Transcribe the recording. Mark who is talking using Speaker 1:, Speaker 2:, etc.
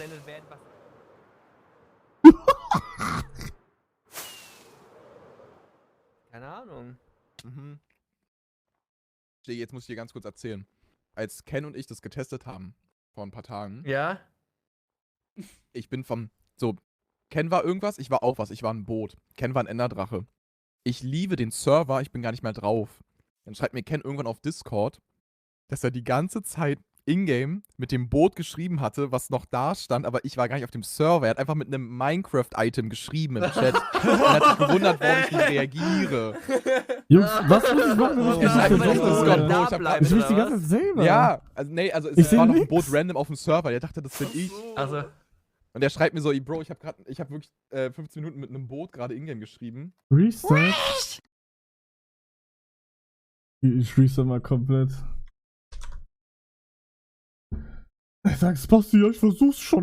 Speaker 1: ausgeblendet werden, was... Keine Ahnung.
Speaker 2: Mhm. Jetzt muss ich dir ganz kurz erzählen. Als Ken und ich das getestet haben, vor ein paar Tagen,
Speaker 1: Ja?
Speaker 2: ich bin Ken war irgendwas, ich war auch was, ich war ein Boot. Ken war ein Enderdrache. Ich liebe den Server, ich bin gar nicht mehr drauf. Dann schreibt mir Ken irgendwann auf Discord, dass er die ganze Zeit in-game mit dem Boot geschrieben hatte, was noch da stand, aber ich war gar nicht auf dem Server. Er hat einfach mit einem Minecraft-Item geschrieben im Chat und hat sich gewundert, warum ich nicht reagiere.
Speaker 3: Jungs, was muss ich machen, wenn ich
Speaker 2: Ja,
Speaker 3: nicht
Speaker 2: ich
Speaker 3: mehr
Speaker 2: muss
Speaker 3: drauf
Speaker 2: Discord,
Speaker 3: bin?
Speaker 2: Bro, ich hab grad-
Speaker 3: Ich will die ganze Zeit selber.
Speaker 2: Ja, also
Speaker 3: Ich
Speaker 2: es
Speaker 3: seh
Speaker 2: war noch ein
Speaker 3: nix.
Speaker 2: Boot random auf dem Server. Der dachte, das bin ich.
Speaker 1: Also,
Speaker 2: Und der schreibt mir so, Bro, ich hab wirklich 15 Minuten mit einem Boot gerade in-game geschrieben.
Speaker 3: Reset. Ich reset mal komplett. Ich sag's, Basti, ja, ich versuch's schon.